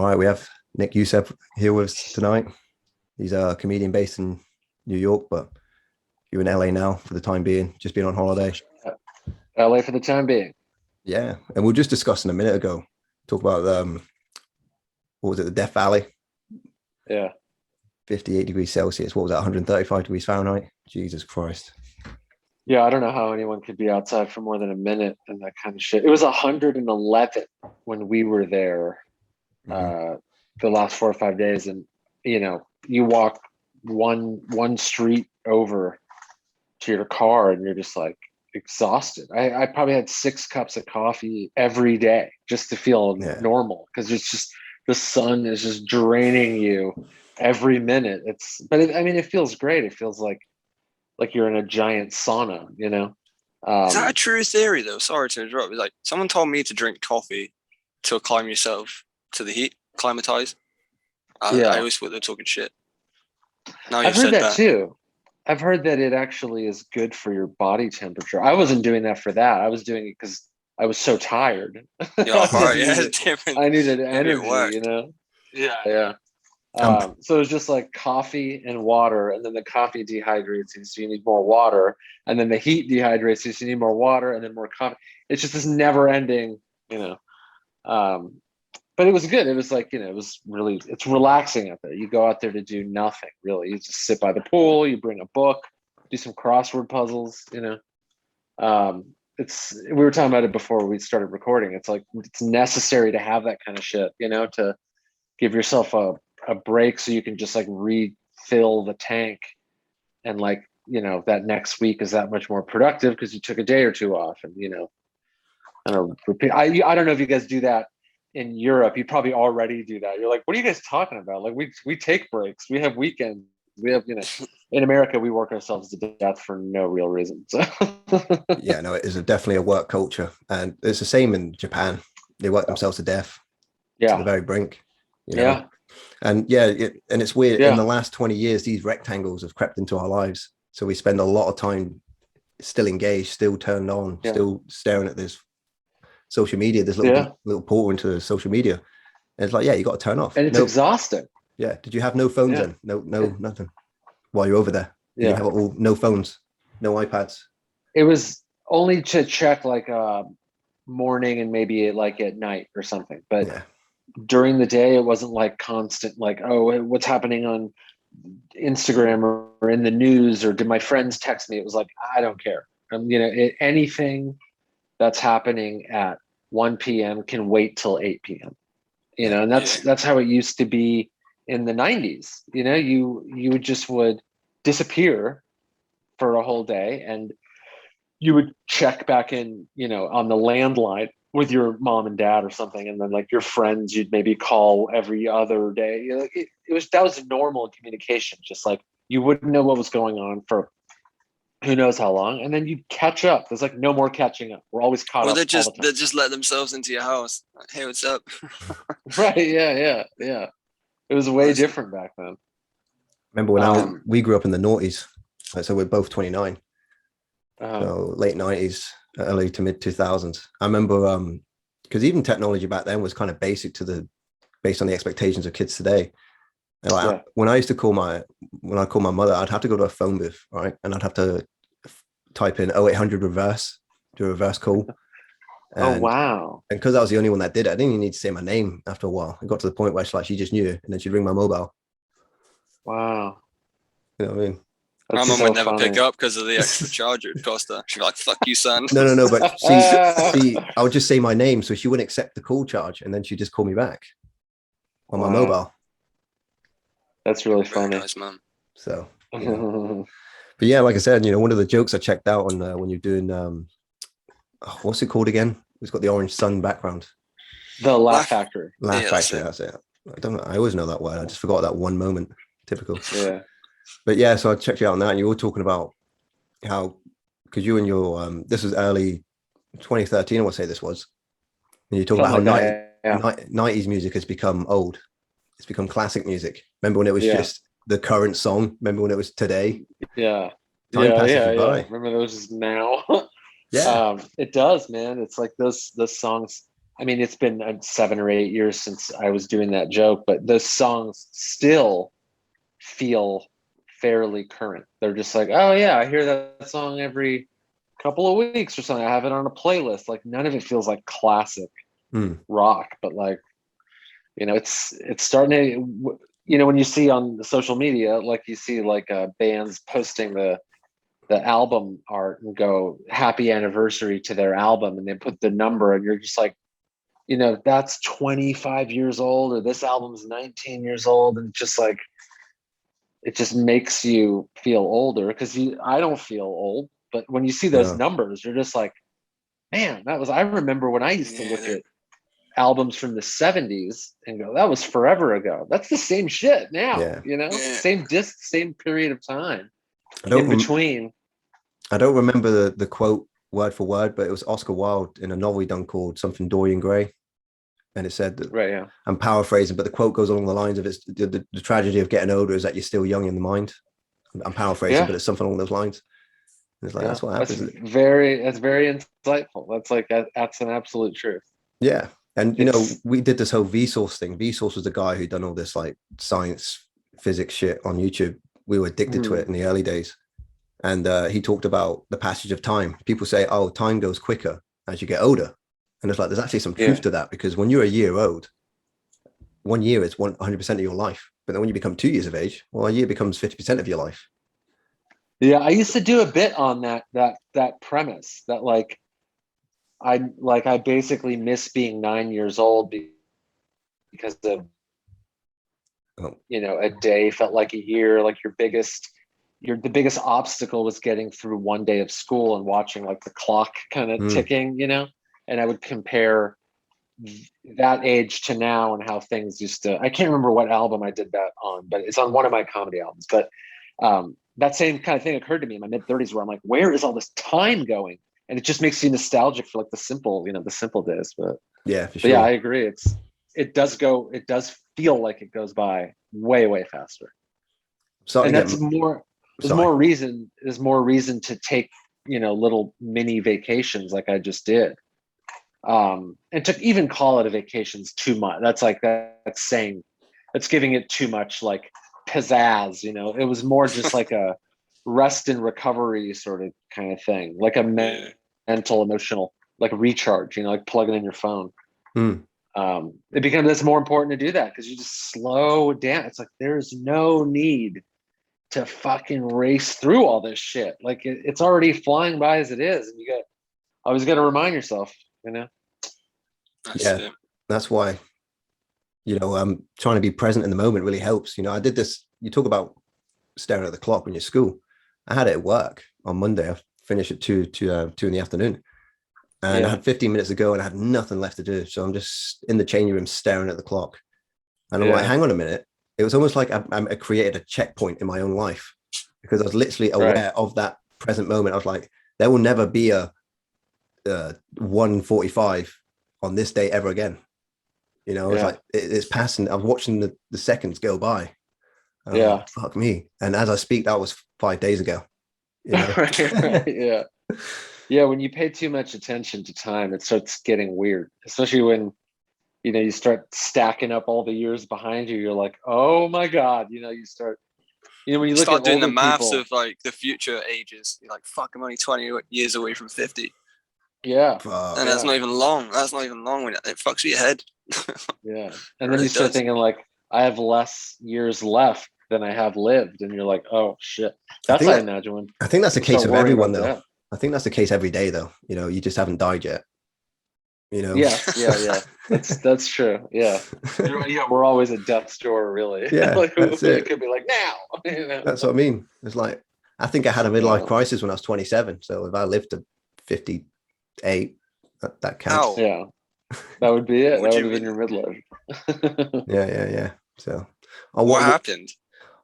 All right, we have Nick Youssef here with us tonight. He's a comedian based in New York, but you're in LA now for the time being, just being on holiday. LA for the time being. Yeah, and we were just discussing a minute ago, talk about what was it, the Death Valley? Yeah. 58 degrees Celsius. What was that, 135 degrees Fahrenheit? Jesus Christ. Yeah, I don't know how anyone could be outside for more than a minute and that kind of shit. It was 111 when we were there the last 4 or 5 days. And, you walk one street over to your car and you're just like exhausted. I probably had 6 cups of coffee every day just to feel normal because it's just the sun is just draining you every minute. It feels great. It feels like you're in a giant sauna, Is that a true theory though? Sorry to interrupt. Like someone told me to drink coffee to acclimate yourself to the heat, acclimatize. I always thought they were talking shit. Now I've heard that too. I've heard that it actually is good for your body temperature. I wasn't doing that for that. I was doing it because I was so tired. I needed energy, Yeah. So it was just like coffee and water, and then the coffee dehydrates you, so you need more water, and then the heat dehydrates you, so you need more water, and then more coffee. It's just this never-ending, but it was good. It was like, it's relaxing out there. You go out there to do nothing, really. You just sit by the pool, you bring a book, do some crossword puzzles, we were talking about it before we started recording. It's like, it's necessary to have that kind of shit, to give yourself a break so you can just like refill the tank. And like, that next week is that much more productive because you took a day or two off and, repeat. I don't know if you guys do that in Europe. You probably already do that. You're like, what are you guys talking about? Like we take breaks. We have weekends. We have, in America, we work ourselves to death for no real reason. So. Yeah, no, it is definitely a work culture. And it's the same in Japan. They work themselves to death to the very brink. Yeah. And and it's weird. In the last 20 years, these rectangles have crept into our lives. So we spend a lot of time still engaged, still turned on, still staring at this social media, this little portal into social media. And it's like, you got to turn off. And it's exhausting. Yeah. Did you have no phones then? No, nothing while you're over there? Did you have no phones, no iPads? It was only to check like morning and maybe like at night or something. But during the day, it wasn't like constant, like, oh, what's happening on Instagram or in the news, or did my friends text me? It was like, I don't care. Anything that's happening at 1 p.m. can wait till 8 p.m. And that's how it used to be in the 90s. You would disappear for a whole day, and you would check back in, on the landline with your mom and dad or something, and then like your friends you'd maybe call every other day. That was normal communication. Just like you wouldn't know what was going on for who knows how long, and then you catch up. There's like no more catching up. We're always caught up. They just let themselves into your house. Hey, what's up? Right? Yeah. It was way different back then. Remember when we grew up in the noughties, so we're both 29. So late 90s, early to mid 2000s. I remember because even technology back then was kind of based on the expectations of kids today. And like when I call my mother, I'd have to go to a phone booth, right? And I'd have to type in 0800 reverse, do a reverse call. And, wow. And because I was the only one that did it, I didn't even need to say my name after a while. It got to the point where she just knew, and then she'd ring my mobile. Wow. You know what I mean? My mum would never pick up because of the extra charge it would cost her. She'd be like, fuck you, son. No, but see, I would just say my name, so she wouldn't accept the call charge, and then she'd just call me back on my mobile. That's really funny. Very nice, man. So, but yeah, like I said, one of the jokes I checked out on when you're doing, what's it called again? It's got the orange sun background. The Laugh Factory. Laugh Factory, that's it. I don't know. I always know that word. I just forgot that one moment. Typical. Yeah. But so I checked you out on that, and you were talking about how, because you and your, this was early 2013, I would say this was, and you talk about how 90s music has become old. It's become classic music. Remember when it was just the current song? Remember when it was today? Yeah. Time passes you by. Remember those now? Yeah. It does, man. It's like those songs I mean, it's been 7 or 8 years since I was doing that joke, but those songs still feel fairly current. They're just like, oh yeah, I hear that song every couple of weeks or something. I have it on a playlist. Like none of it feels like classic rock, but like, it's starting to, when you see on social media, like you see like bands posting the album art and go happy anniversary to their album, and they put the number, and you're just like, that's 25 years old, or this album's 19 years old, and just like, it just makes you feel older, because I don't feel old, but when you see those numbers, you're just like, man, I remember when I used to look at albums from the 70s and go, that was forever ago. That's the same shit now, same disc, same period of time in between. I don't remember the quote word for word, but it was Oscar Wilde in a novel he done called something Dorian Gray. And it said that, right, yeah. I'm paraphrasing, but the quote goes along the lines of it's the tragedy of getting older is that you're still young in the mind. I'm paraphrasing, but it's something along those lines. And it's like, that's what happens. That's very insightful. That's like, that's an absolute truth. Yeah. And, we did this whole Vsauce thing. Vsauce was the guy who done all this like science, physics shit on YouTube. We were addicted to it in the early days. And he talked about the passage of time. People say, oh, time goes quicker as you get older. And it's like, there's actually some truth to that, because when you're a year old, 1 year is 100% of your life. But then when you become 2 years of age, well, a year becomes 50% of your life. Yeah, I used to do a bit on that premise, that like I basically miss being 9 years old because of a day felt like a year. Like the biggest obstacle was getting through one day of school and watching like the clock kind of ticking, and I would compare that age to now and how things used to. I can't remember what album I did that on, but it's on one of my comedy albums. But that same kind of thing occurred to me in my mid-30s, where I'm like, where is all this time going? And it just makes you nostalgic for like the simple days. But yeah, for sure. Yeah, I agree. It does feel like it goes by way, way faster. And there's more reason to take, little mini vacations like I just did. And to even call it a vacation's too much. That's like, that's giving it too much like pizzazz, it was more just like a rest and recovery sort of kind of thing, like a mental, emotional, like recharge, like plugging in your phone. It becomes, it's more important to do that, because you just slow down. It's like, there's no need to fucking race through all this shit. Like it's already flying by as it is, and you always got to remind yourself, That's why, trying to be present in the moment really helps. I did this. You talk about staring at the clock when you're at school. I had it at work on Monday. I finished at 2 in the afternoon, and I had 15 minutes to go, and I had nothing left to do. So I'm just in the changing room staring at the clock, and I'm like, hang on a minute. It was almost like I created a checkpoint in my own life, because I was literally aware of that present moment. I was like, there will never be a 1:45 on this day ever again. It's like it's passing. I'm watching the seconds go by. Like, fuck me. And as I speak, that was 5 days ago. Right. Yeah. When you pay too much attention to time, it starts getting weird, especially when you start stacking up all the years behind you. You're like, oh my god, you start. When you start at doing the maths of like the future ages, you're like, fuck, I'm only 20 years away from 50. Yeah. And that's not even long. That's not even long when it fucks with your head. Yeah. And then you start thinking like, I have less years left than I have lived. And you're like, oh shit. That's I imagine when I think that's the case of everyone though. That. I think that's the case every day though. You just haven't died yet. Yeah. That's true. Yeah. We're always at death's door, really. Yeah. Like, that's it could be like now. That's what I mean. It's like, I think I had a midlife crisis when I was 27. So if I lived to 58, that counts. Ow. Yeah. That would be it. That would have been your midlife. Yeah. So what happened?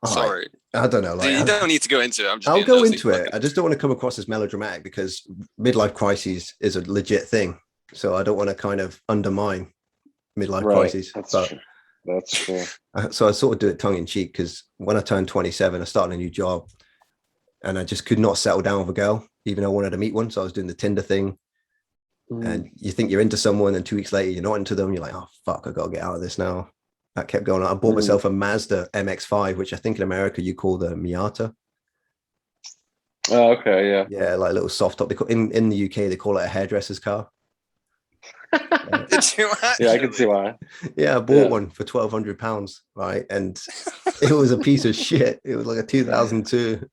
Sorry. I don't know. Like, you don't need to go into it. I'll go into it. I just don't want to come across as melodramatic, because midlife crises is a legit thing. So I don't want to kind of undermine midlife crises. That's true. So I sort of do it tongue in cheek, because when I turned 27, I started a new job, and I just could not settle down with a girl, even though I wanted to meet one. So I was doing the Tinder thing. and you think you're into someone, and 2 weeks later you're not into them. You're like, oh fuck, I gotta get out of this now. That kept going on. I bought myself a Mazda MX-5, which I think in America you call the Miata. Oh, okay, yeah. Yeah, like a little soft top. In the UK they call it a hairdresser's car. Did you actually? Yeah, I can see why. Yeah, I bought one for £1,200, right? And it was a piece of shit. It was like a 2002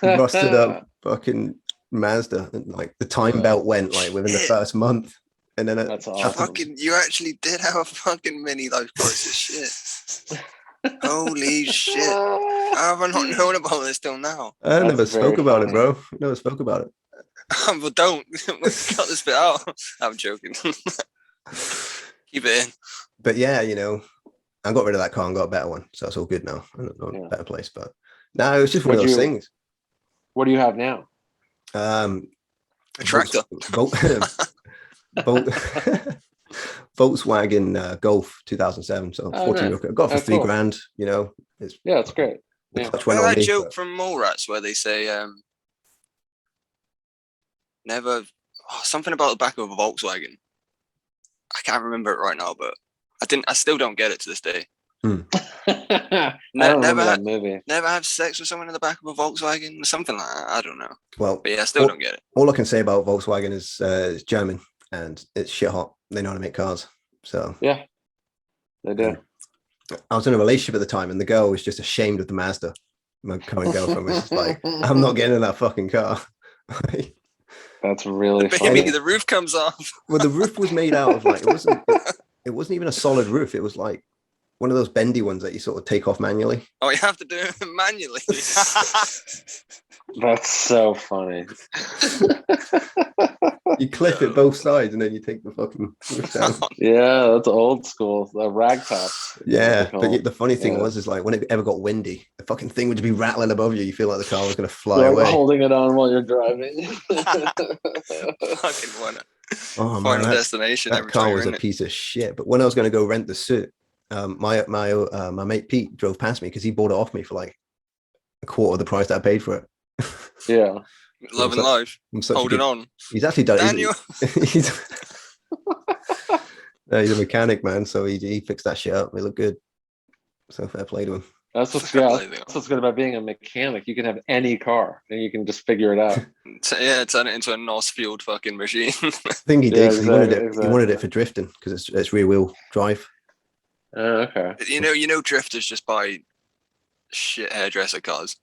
rusted up fucking Mazda, and like the time belt went like within the first month, and then that's awesome. You actually did have a fucking mini life crisis. Shit. Holy shit! How have I not known about this till now? I never spoke about it, bro. Never spoke about it. But don't cut this bit out. I'm joking. Keep it in. But yeah, you know, I got rid of that car and got a better one, so it's all good now. I'm in a better place. But no, it was just one of those things. What do you have now? A tractor. Volkswagen Golf 2007. So 14. Nice. I got it for $3,000. You know, it's great. Yeah. That joke from Mallrats where they say never something about the back of a Volkswagen. I can't remember it right now, but I still don't get it to this day. I don't remember that movie. Never have sex with someone in the back of a Volkswagen or something like that. I don't know. Well, but yeah, I still don't get it. All I can say about Volkswagen is it's German and it's shit hot. They know how to make cars. So yeah, they do. I was in a relationship at the time, and the girl was just ashamed of the Mazda. My current girlfriend was just like, "I'm not getting in that fucking car." That's really funny. The roof comes off. Well, the roof was made out of like it wasn't even a solid roof. It was like one of those bendy ones that you sort of take off manually. Oh, you have to do it manually. That's so funny. You clip it both sides and then you take the fucking roof down. Yeah, that's old school. The ragtop. Yeah, but the funny thing is like when it ever got windy, the fucking thing would be rattling above you. You feel like the car was going to fly away. Holding it on while you're driving. Fucking one. Oh man, destination. That car was a piece of shit. But when I was going to go rent the suit, my mate Pete drove past me because he bought it off me for like a quarter of the price that I paid for it. Yeah. Loving life. Holding on. He's actually done Daniel. He's a mechanic, man. So he fixed that shit up. It looked good. So fair play to him. That's what's good about being a mechanic. You can have any car and you can just figure it out. Turn it into a NOS-fueled fucking machine. I think he did. Exactly. He wanted it for drifting because it's rear wheel drive. Okay. You know, drifters just buy shit hairdresser cars.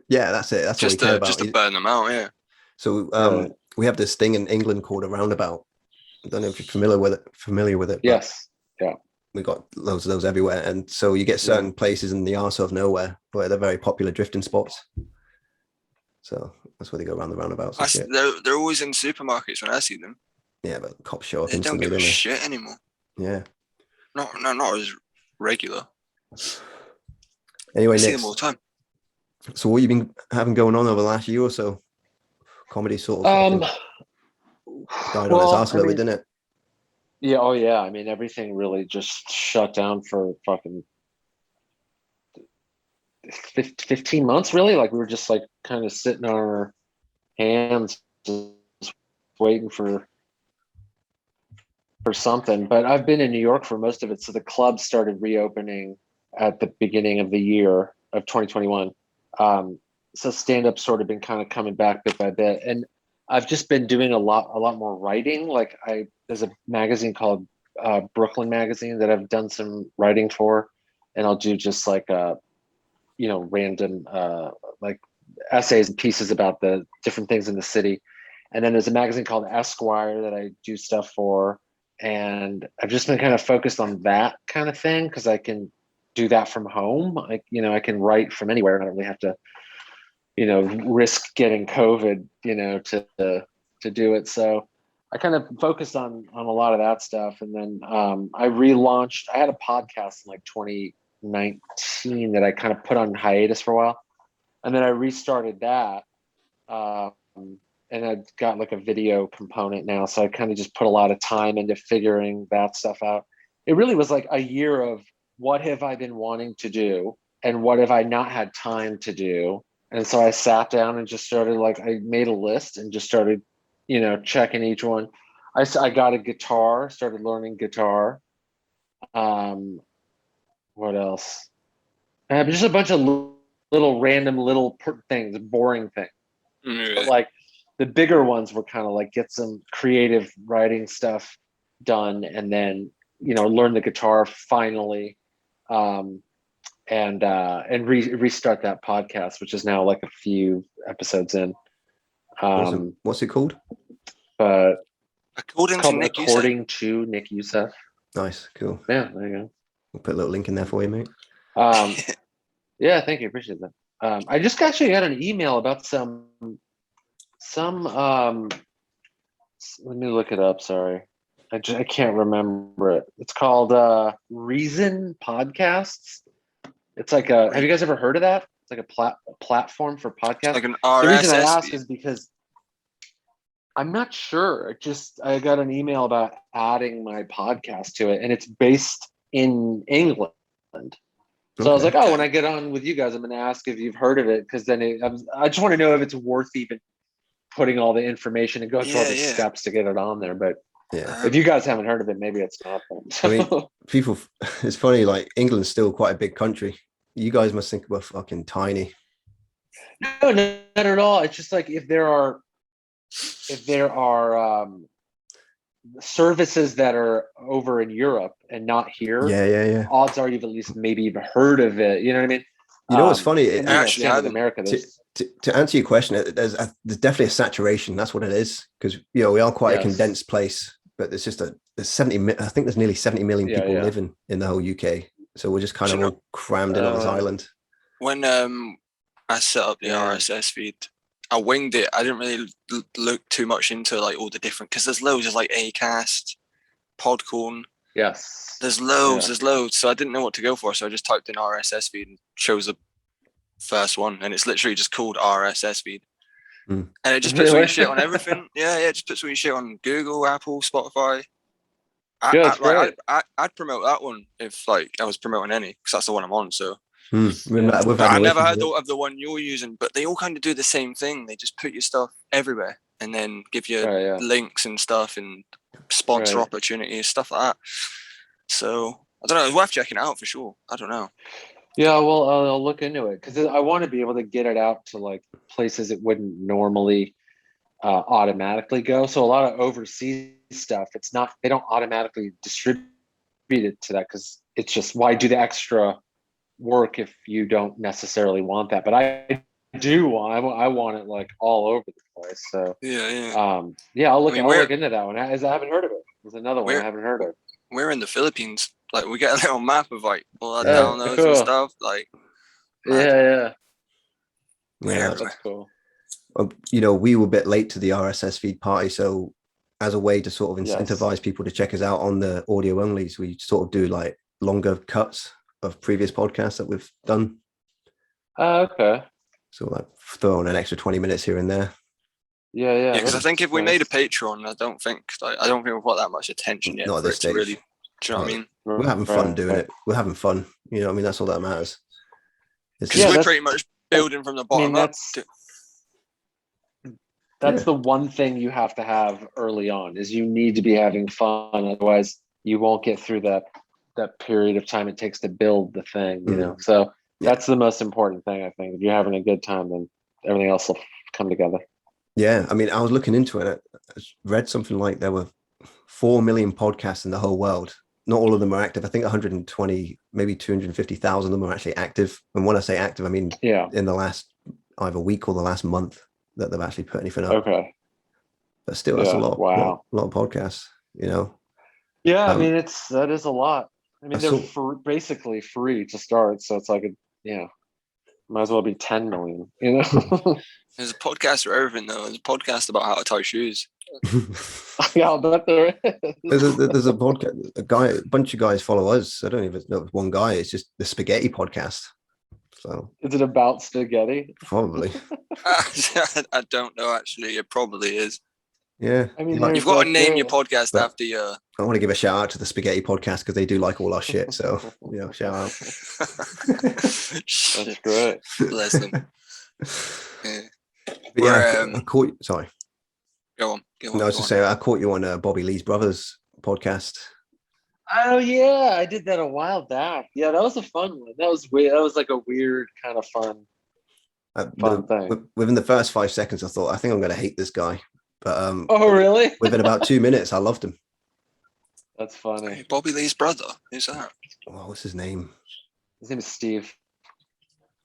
Yeah, that's it. That's just to burn them out. Yeah. So we have this thing in England called a roundabout. I don't know if you're familiar with it. Yes. Yeah. We got loads of those everywhere, and so you get certain places in the arse of nowhere where they're very popular drifting spots. So that's where they go around the roundabouts. They're always in supermarkets when I see them. Yeah, but cops show up. They don't give a shit anymore. Yeah. Not as regular. Anyway, I see them all the time. So what have you been having going on over the last year or so? Comedy sort of died on its ass a little bit, didn't it? Yeah, oh yeah. I mean, everything really just shut down for fucking 15 months, really. Like we were just like kind of sitting on our hands, just waiting for something. But I've been in New York for most of it. So the clubs started reopening at the beginning of the year of 2021. So stand-up sort of been kind of coming back bit by bit. And I've just been doing a lot more writing. Like there's a magazine called Brooklyn Magazine that I've done some writing for, and I'll do just like random like essays and pieces about the different things in the city. And then there's a magazine called Esquire that I do stuff for, and I've just been kind of focused on that kind of thing because I can do that from home. I can write from anywhere, and I don't really have to risk getting COVID, to do it. So I kind of focused on a lot of that stuff. And then I had a podcast in like 2019 that I kind of put on hiatus for a while. And then I restarted that. And I've got like a video component now. So I kind of just put a lot of time into figuring that stuff out. It really was like a year of what have I been wanting to do and what have I not had time to do. And so I sat down and just started I made a list and just started checking each one. I got a guitar, started learning guitar. What else? Just a bunch of little random things, boring things. But like the bigger ones were kind of like get some creative writing stuff done, and then learn the guitar finally, and restart that podcast, which is now like a few episodes in. Awesome. What's it called? According to Nick Youssef. Nice, cool. Yeah, there you go. We'll put a little link in there for you, mate. Yeah, thank you, appreciate that. I just actually got an email about some let me look it up. Sorry, I can't remember it. It's called Reason Podcasts. It's like have you guys ever heard of that? It's like a platform for podcasts. Like an RSS. The reason I ask is because I'm not sure. I got an email about adding my podcast to it, and it's based in England. So I was like, when I get on with you guys, I'm going to ask if you've heard of it, because then I just want to know if it's worth even putting all the information and going through all the steps to get it on there. But if you guys haven't heard of it, maybe it's not. I mean, people, it's funny, like England's still quite a big country. You guys must think we're fucking tiny. No, not at all. It's just like if there are services that are over in Europe and not here, odds are you've at least maybe even heard of it. You know what I mean? You know what's funny? Actually, in America, to answer your question, there's definitely a saturation. That's what it is, because we are quite a condensed place. But there's just there's 70. I think there's nearly 70 million people living in the whole UK. So we're just kind of all crammed in on this island. When I set up the RSS feed, I winged it. I didn't really look too much into like all the different, because there's loads. There's like Acast, Podcorn. Yes. There's loads. There's loads. So I didn't know what to go for. So I just typed in RSS feed and chose the first one, and it's literally just called RSS feed. And it just puts all shit on everything. It just puts all shit on Google, Apple, Spotify. I'd promote that one if like I was promoting any, because that's the one I'm on. So I never heard of the one you're using, but they all kind of do the same thing. They just put your stuff everywhere and then give you links and stuff and sponsor opportunities, stuff like that. So I don't know. It's worth checking out for sure. I don't know. Yeah, well, I'll look into it, because I want to be able to get it out to like places it wouldn't normally automatically go. So a lot of overseas stuff, they don't automatically distribute it to that, because it's just, why do the extra work if you don't necessarily want that? But I want it like all over the place. So I'll look into that one. I haven't heard of it. There's another one I haven't heard of. We're in the Philippines. Like we get a little map of like all our downloads and stuff. Like that's cool. We were a bit late to the RSS feed party, so as a way to sort of incentivize people to check us out on the audio onlys, we sort of do like longer cuts of previous podcasts that we've done. Okay. So like throw on an extra 20 minutes here and there. Yeah. Because I think if we made a Patreon, I don't think we've got that much attention yet. Not at this stage. Really, do you know what I mean? We're having fun doing it. We're having fun. You know what I mean? That's all that matters. Because we're pretty much building from the bottom up. That's the one thing you have to have early on, is you need to be having fun. Otherwise, you won't get through that period of time it takes to build the thing. So that's the most important thing, I think. If you're having a good time, then everything else will come together. Yeah, I mean, I was looking into it. I read something like there were 4 million podcasts in the whole world. Not all of them are active. I think 120, maybe 250,000 of them are actually active. And when I say active, I mean in the last either week or the last month that they've actually put anything up. Okay. But still, that's a lot. Wow. A lot of podcasts, Yeah, I mean, that is a lot. I mean, they're basically free to start. So it's like, might as well be 10 million, There's a podcast for everything, though. There's a podcast about how to tie shoes. Yeah, I'll bet there is. There's a podcast. A bunch of guys follow us. I don't even know if it's one guy. It's just the Spaghetti Podcast. So is it about spaghetti? Probably. I don't know. Actually, it probably is. Yeah, I mean, you've got to name your podcast after your. I want to give a shout out to the Spaghetti Podcast because they do like all our shit. So shout out. That's great. Bless them. Yeah, I caught you. Sorry. Go on. No, I was just saying, I caught you on Bobby Lee's brother's podcast. Oh yeah, I did that a while back. Yeah, that was a fun one. That was weird. That was like a weird kind of fun thing. Within the first 5 seconds, I thought, I think I'm going to hate this guy. But oh really? Within about 2 minutes, I loved him. That's funny. Hey, Bobby Lee's brother. Who's that? Oh, what's his name? His name is Steve.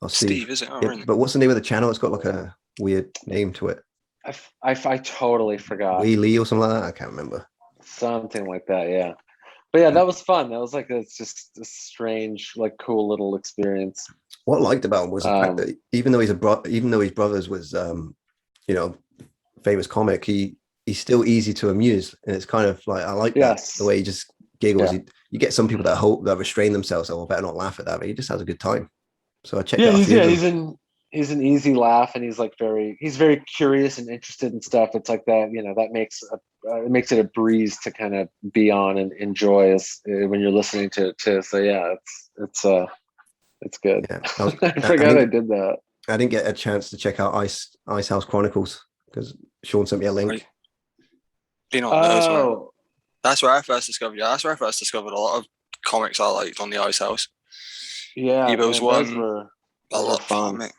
Oh, Steve, is it? Oh, yeah, really? but what's the name of the channel? It's got like a weird name to it. I totally forgot. Wee Lee or something like that. I can't remember. Something like that, yeah. But yeah, that was fun. That was like it's just a strange, like cool little experience. What I liked about him was the fact that even though his brothers was famous comic, he's still easy to amuse, and it's kind of like I like that the way he just giggles. Yeah. You get some people that restrain themselves. Oh, I better not laugh at that, but he just has a good time. So I checked out. He's an easy laugh, and he's very curious and interested in stuff. It's like that, that makes it makes it a breeze to kind of be on and enjoy when you're listening to. So yeah, it's good. Yeah. I forgot I did that. I didn't get a chance to check out Ice House Chronicles because Sean sent me a link. Been on those. That's where I first discovered. Yeah, that's where I first discovered a lot of comics I liked on the Ice House. Yeah, Evo's one. A lot of fun, mate.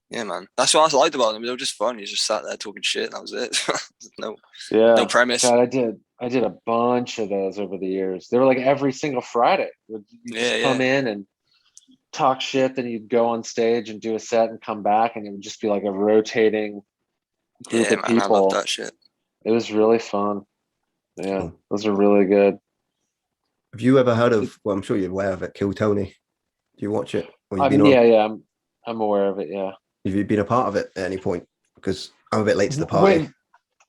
Yeah, man. That's what I liked about them. They were just fun. You just sat there talking shit. And that was it. No premise. God, I did a bunch of those over the years. They were like every single Friday. You just come in and talk shit, then you'd go on stage and do a set and come back, and it would just be like a rotating group of people. I love that shit. It was really fun. Yeah, those are really good. Have you ever heard of? Well, I'm sure you're aware of it. Kill Tony. Do you watch it? I'm aware of it. Yeah. Have you been a part of it at any point? Because I'm a bit late to the party.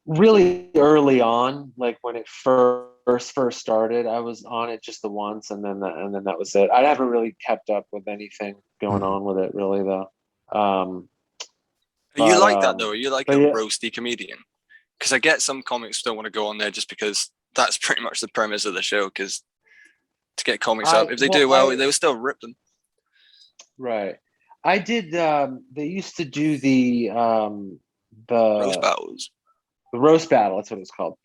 Really early on, like when it first started, I was on it just the once, and then that was it. I haven't really kept up with anything going on with it, really, though. You like that though? Are you like a roasty comedian? Because I get some comics don't want to go on there just because that's pretty much the premise of the show. Because to get comics up, if they do well, they will still rip them. Right. I did. They used to do the roast battles. The roast battle. That's what it's called.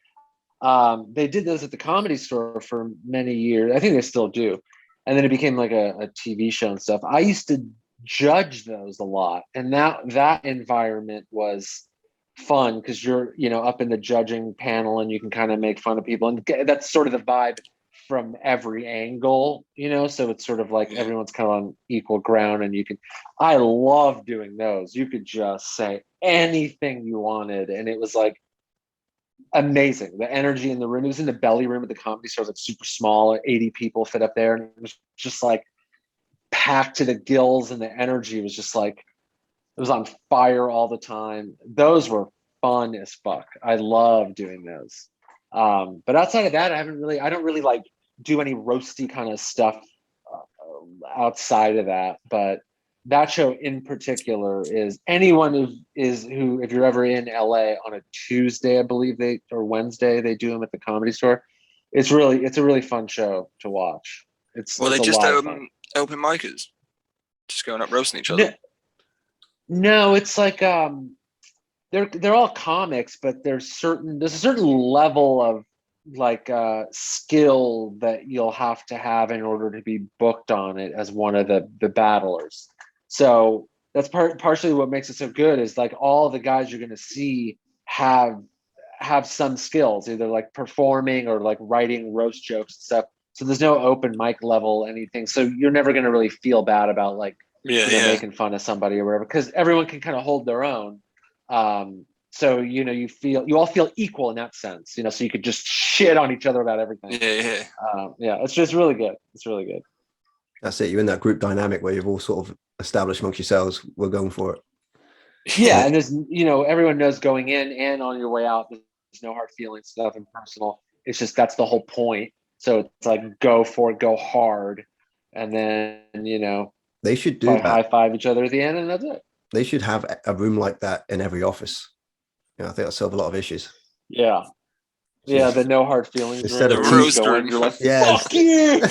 They did those at the Comedy Store for many years. I think they still do. And then it became like a TV show and stuff. I used to judge those a lot, and that environment was fun because you're up in the judging panel and you can kind of make fun of people, and that's sort of the vibe from every angle, so it's sort of like everyone's kind of on equal ground, and I love doing those. You could just say anything you wanted, and it was like amazing. The energy in the room, it was in the belly room at the Comedy Store, like super small, 80 people fit up there, and it was just like packed to the gills, and the energy was just like it was on fire all the time. Those were fun as fuck. I love doing those. But outside of that, I don't really like do any roasty kind of stuff outside of that. But that show in particular is anyone who if you're ever in LA on a Tuesday, I believe or Wednesday, they do them at the Comedy Store. It's a really fun show to watch. They just open micers, just going up roasting each other. No, it's like they're all comics, but there's a certain level of like skill that you'll have to have in order to be booked on it as one of the battlers. So that's partially what makes it so good is like all the guys you're going to see have some skills, either like performing or like writing roast jokes and stuff. So there's no open mic level anything. So you're never going to really feel bad about like making fun of somebody or whatever, because everyone can kind of hold their own. So you all feel equal in that sense, so you could just shit on each other about everything. It's just really good. It's really good. That's it. You're in that group dynamic where you've all sort of established amongst yourselves, we're going for it. Yeah, and there's everyone knows going in and on your way out, there's no hard feelings, nothing personal. It's just that's the whole point. So it's like go for it, go hard, and then they should do that. High five each other at the end, and that's it. They should have a room like that in every office. I think that'll solve a lot of issues. Yeah. Yeah, the no hard feelings. Instead of you're like, fuck you!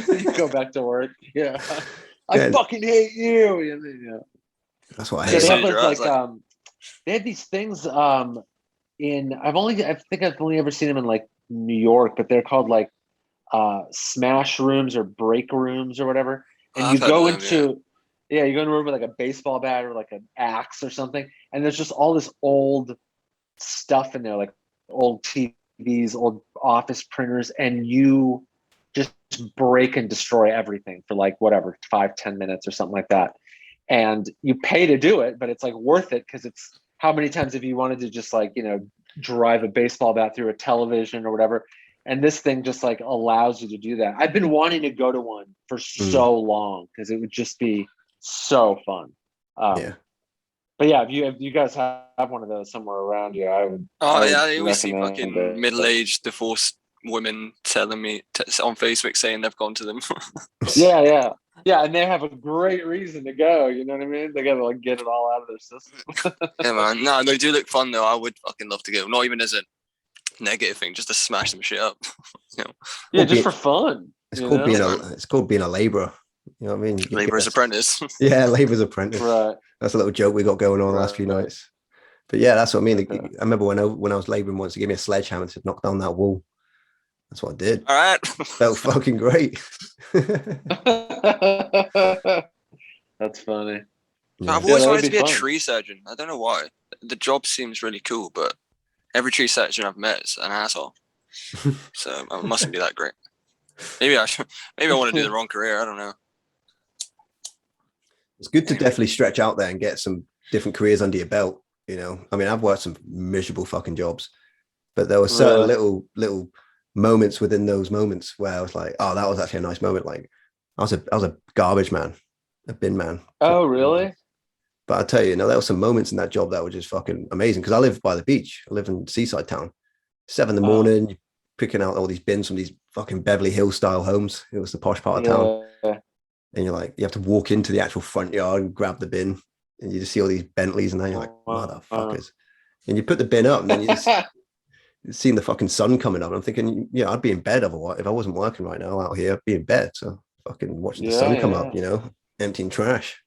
You go back to work. Yeah. I fucking hate you. Yeah. That's what I hate. They had these things, I think I've only ever seen them in like New York, but they're called like smash rooms or break rooms or whatever. And you go into you go into a room with like a baseball bat or like an axe or something, and there's just all this old stuff in there, like old TVs, old office printers, and you just break and destroy everything for like whatever 5-10 minutes or something like that. And you pay to do it, but it's like worth it because it's how many times have you wanted to just like, you know, drive a baseball bat through a television or whatever. And this thing just like allows you to do that. I've been wanting to go to one for so long because it would just be so fun. But yeah, if you guys have one of those somewhere around you, I would. I always see fucking middle-aged divorced women telling me on Facebook saying they've gone to them. yeah, and they have a great reason to go. You know what I mean? They gotta like get it all out of their system. Yeah, man. No, they do look fun though. I would fucking love to go. Not even as a negative thing, just to smash some shit up. You know? Yeah, just for fun. It's called being a labourer. You know what I mean? Labourer's apprentice. Yeah, labourer's apprentice. Right. That's a little joke we got going on the last few nights. But yeah, that's what I mean. I remember when I was labouring once, they gave me a sledgehammer to knock down that wall. That's what I did. All right. Felt fucking great. That's funny. Yeah. I've always wanted to be a tree surgeon. I don't know why. The job seems really cool, but every tree surgeon I've met is an asshole. So it mustn't be that great. Maybe I want to do the wrong career. I don't know. It's good to definitely stretch out there and get some different careers under your belt. You know, I mean, I've worked some miserable fucking jobs, but there were certain little moments within those moments where I was like, oh, that was actually a nice moment. Like I was a garbage man, a bin man. Oh, really? But I tell you, there were some moments in that job that were just fucking amazing because I live by the beach. I live in seaside town. 7 a.m, you're picking out all these bins from these fucking Beverly Hills style homes. It was the posh part of town. And you're like, you have to walk into the actual front yard and grab the bin, and you just see all these Bentleys, and then you're like, motherfuckers. And you put the bin up, and then you just seeing the fucking sun coming up. And I'm thinking, yeah, I'd be in bed otherwise if I wasn't working right now out here. I'd be in bed, so fucking watching the sun come up, you know, emptying trash.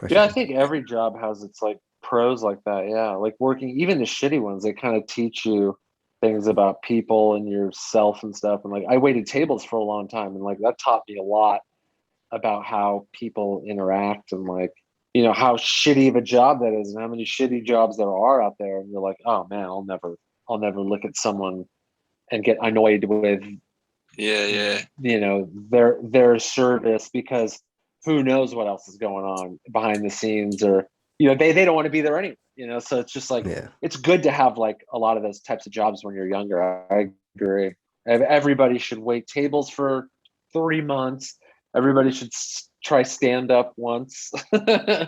Yeah, I think every job has its like pros like that. Yeah, like working, even the shitty ones, they kind of teach you things about people and yourself and stuff. And like I waited tables for a long time, and like that taught me a lot about how people interact and like, you know, how shitty of a job that is and how many shitty jobs there are out there. And you're like, oh man, I'll never look at someone and get annoyed with you know, their service, because who knows what else is going on behind the scenes, or you know, they don't want to be there anyway, you know. So it's just like it's good to have like a lot of those types of jobs when you're younger. I agree. Everybody should wait tables for 3 months. Everybody should try stand up once. Go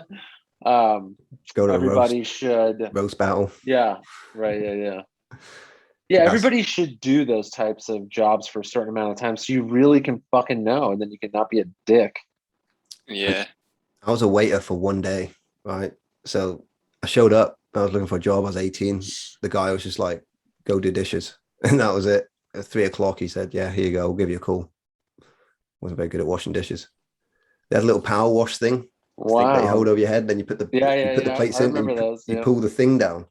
to everybody should roast battle. Yeah, right. Yeah, everybody should do those types of jobs for a certain amount of time so you really can fucking know, and then you can not be a dick. Yeah. I was a waiter for 1 day, right? So I showed up, I was looking for a job, I was 18. The guy was just like, go do dishes. And that was it. At 3 o'clock, he said, yeah, here you go, I'll give you a call. Wasn't very good at washing dishes. They had a little power wash thing. That you hold over your head, then you put the plates in, and you pull the thing down.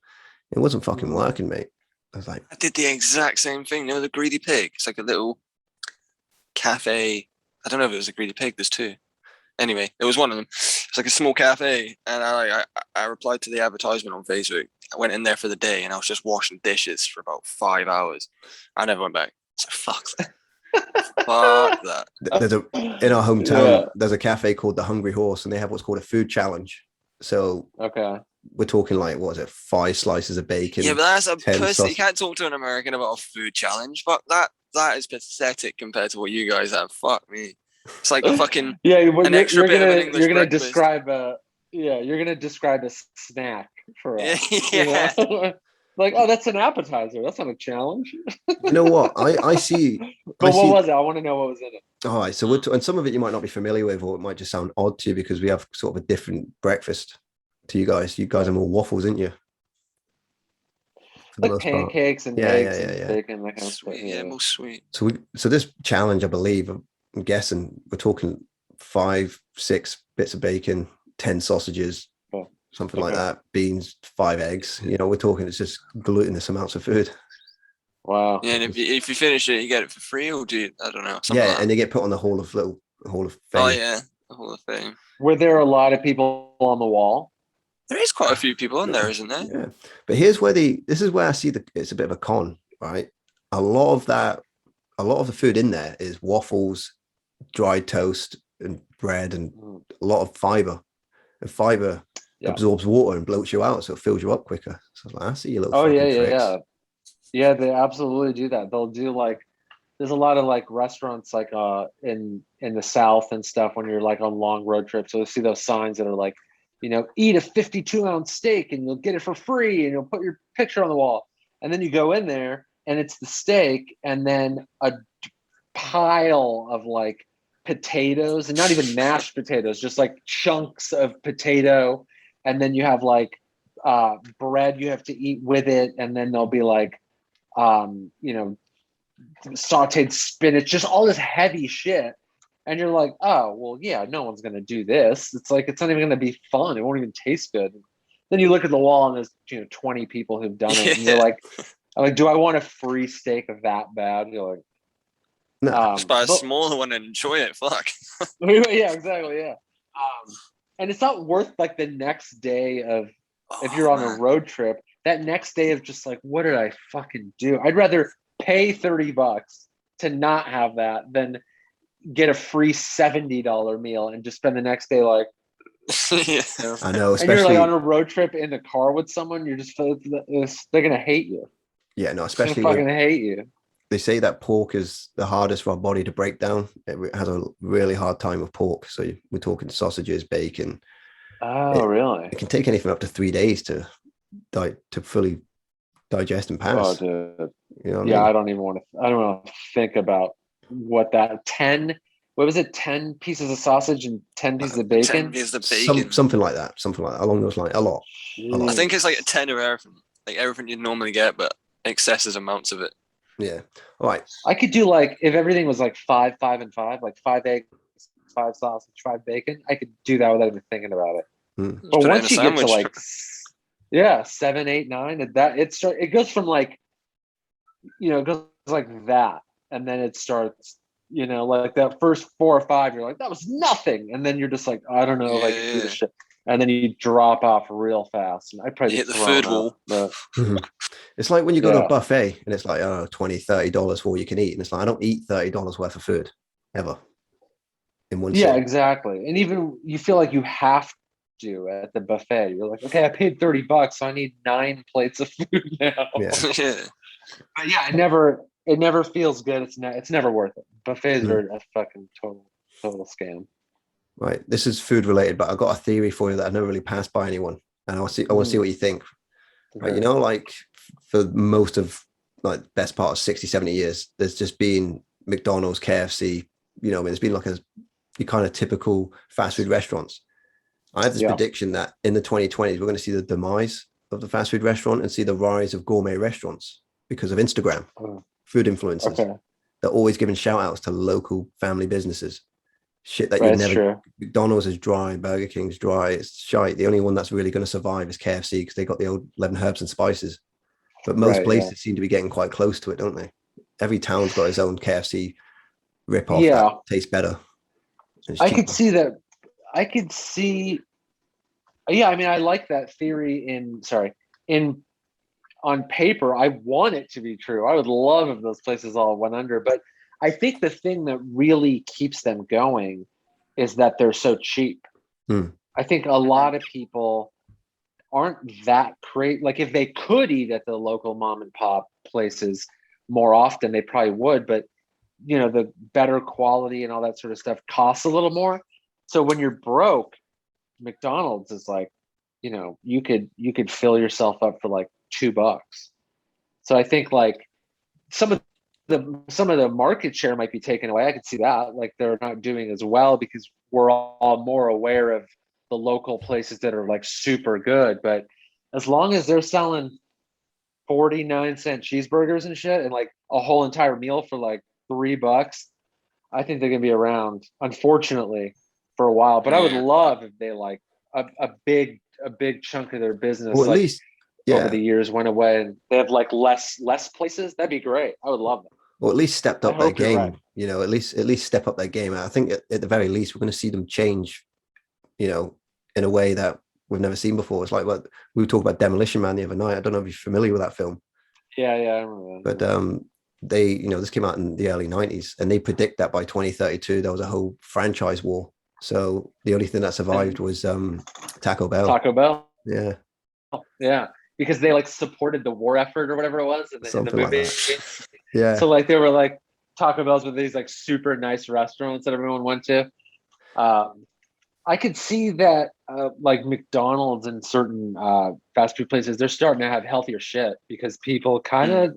It wasn't fucking working, mate. I was like, I did the exact same thing. You know, the Greedy Pig. It's like a little cafe. I don't know if it was a Greedy Pig. There's two. Anyway, it was one of them. It's like a small cafe, and I replied to the advertisement on Facebook. I went in there for the day, and I was just washing dishes for about 5 hours. I never went back. So fuck that. Fuck that. In our hometown, there's a cafe called the Hungry Horse, and they have what's called a food challenge. So we're talking like, what is it, 5 slices of bacon? Yeah, but that's a pussy. You can't talk to an American about a food challenge. Fuck that. That is pathetic compared to what you guys have. Fuck me. It's like a fucking an extra bit of an English breakfast. You're gonna describe a snack for us. Yeah. You know? Like, oh, that's an appetizer. That's not a challenge. You know what? I see. But what was it? I want to know what was in it. All right. So and some of it you might not be familiar with, or it might just sound odd to you because we have sort of a different breakfast to you guys. You guys are more waffles, aren't you? Like pancakes and eggs and bacon, that kind of stuff. Yeah, more sweet. So this challenge, I believe, I'm guessing we're talking 5-6 bits of bacon, 10 sausages, something like that. Beans, 5 eggs. You know, we're talking, it's just glutinous amounts of food. Wow. Yeah, and if you finish it, you get it for free, or do you, I don't know. Yeah, like and they get put on the Hall of Fame. Oh yeah, the Hall of Fame. Were there a lot of people on the wall? There is quite a few people on there, isn't there? Yeah, but here's where this is where I see it's a bit of a con, right? A lot of the food in there is waffles, dried toast, and bread, and a lot of fiber. And fiber absorbs water and bloats you out, so it fills you up quicker. So it's like, I see your little tricks. Yeah, they absolutely do that. They'll do like, there's a lot of like restaurants like in the South and stuff when you're like on long road trips. So you'll see those signs that are like, you know, eat a 52-ounce steak and you'll get it for free, and you'll put your picture on the wall. And then you go in there and it's the steak and then a pile of like potatoes, and not even mashed potatoes, just like chunks of potato. And then you have like bread you have to eat with it. And then there'll be like, you know, sauteed spinach, just all this heavy shit. And you're like, oh, well, yeah, no one's going to do this. It's like, it's not even going to be fun. It won't even taste good. Then you look at the wall and there's, you know, 20 people who've done it. And you're like, do I want a free steak of that bad? You're like, no, just buy a smaller one and enjoy it. Fuck. Yeah, exactly. Yeah. And it's not worth like the next day of, if you're on a road trip, that next day of just like, what did I fucking do? I'd rather pay $30 to not have that than get a free $70 meal and just spend the next day like, yeah. You know? I know, especially, and you're like on a road trip in the car with someone, you're just, they're gonna hate you. Yeah, no, especially they're fucking hate you. They say that pork is the hardest for our body to break down. It has a really hard time with pork. So we're talking sausages, bacon. Oh, really? It can take anything up to 3 days to fully digest and pass. Oh, dude. You know I don't want to think about what that 10 pieces of sausage and 10 pieces of bacon? 10 pieces of bacon. Something like that, along those lines. A lot. I think it's like a 10 of everything, like everything you'd normally get, but excessive amounts of it. Yeah. All right. I could do like, if everything was like 5, 5, and 5, like 5 eggs, 5 sausage, 5 bacon, I could do that without even thinking about it. But once you get to like 7, 8, 9, that it goes from like, you know, it goes like that, and then it starts, you know, like that first 4 or 5, you're like, that was nothing, and then you're just like, I don't know if I can do this shit, and then you drop off real fast, and I probably hit the food wall. It's like when you go to a buffet and it's like, oh, $20, $30 for all you can eat, and it's like, I don't eat $30 worth of food ever in one sitting. Exactly. And even you feel like you have to at the buffet. You're like, okay, I paid $30, so I need 9 plates of food now. But yeah, it never feels good. It's never worth it. Buffets are a fucking total scam. Right. This is food related, but I've got a theory for you that I've never really passed by anyone, and I want to see what you think. Okay. Right, you know, like for most of like best part of 60, 70 years, there's just been McDonald's, KFC, you know, there's been like the kind of typical fast food restaurants. I have this prediction that in the 2020s, we're going to see the demise of the fast food restaurant and see the rise of gourmet restaurants because of Instagram, food influencers. Okay. They're always giving shout outs to local family businesses. Shit that you'd never. True. McDonald's is dry, Burger King's dry. It's shite. The only one that's really going to survive is KFC because they got the old 11 herbs and spices. But most places seem to be getting quite close to it, don't they? Every town's got its own KFC rip-off that tastes better. I could see that. I could see. Yeah, I mean, I like that theory on paper. I want it to be true. I would love if those places all went under, but I think the thing that really keeps them going is that they're so cheap. I think a lot of people aren't that great. Like if they could eat at the local mom and pop places more often, they probably would, but you know, the better quality and all that sort of stuff costs a little more. So when you're broke, McDonald's is like, you know, you could fill yourself up for like $2. So I think like some of the market share might be taken away. I could see that, like they're not doing as well because we're all more aware of the local places that are like super good. But as long as they're selling 49-cent cheeseburgers and shit and like a whole entire meal for like $3, I think they're gonna be around, unfortunately, for a while. But I would love if they like a big a big chunk of their business, well, at least, over the years went away, and they have like less places. That'd be great. I would love that. Or at least stepped up their game. Right. You know, at least step up their game. I think at the very least, we're going to see them change. You know, in a way that we've never seen before. It's like what we were talking about Demolition Man the other night. I don't know if you're familiar with that film. Yeah, I remember that. But they, you know, this came out in the early 90s, and they predict that by 2032 there was a whole franchise war. So the only thing that survived was Taco Bell. Taco Bell. Yeah. Yeah, because they like supported the war effort or whatever it was in the movie. Like yeah. So like they were like Taco Bell's with these like super nice restaurants that everyone went to. I could see that like McDonald's and certain fast food places, they're starting to have healthier shit because people kind of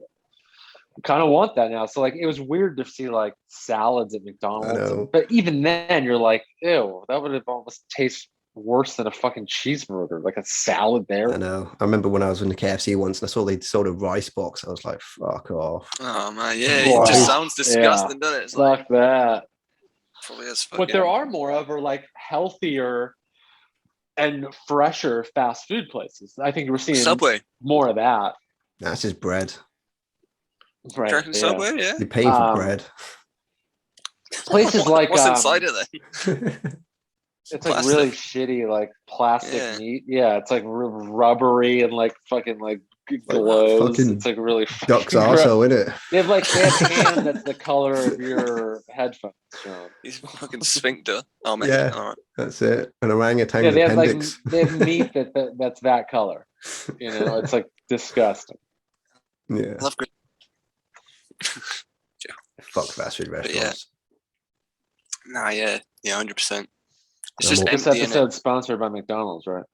want that now. So like it was weird to see like salads at McDonald's, but even then you're like, ew, that would have almost tasted worse than a fucking cheeseburger, like a salad there. I know. I remember when I was in the KFC once and I saw they sold a rice box. I was like, fuck off. Oh man, yeah, it just sounds disgusting, doesn't it? It's fuck like, that. But there are moreover like healthier and fresher fast food places. I think we're seeing Subway more of that. That's just bread. Right. Yeah. Subway, yeah. You're paying for bread. Places like what's inside of that? It's like plastic. Really shitty, like plastic meat. Yeah, it's like rubbery and like fucking like glows. It's like really duck's arsehole, isn't it? They have hand that's the color of your headphones. He's fucking sphincter. Oh man, yeah, all right. That's it. An orangutan appendix. They have meat that's that color. You know, it's like disgusting. Yeah. Love good. Fuck fast food restaurants. Nah, yeah, 100%. It's just this episode sponsored by McDonald's, right?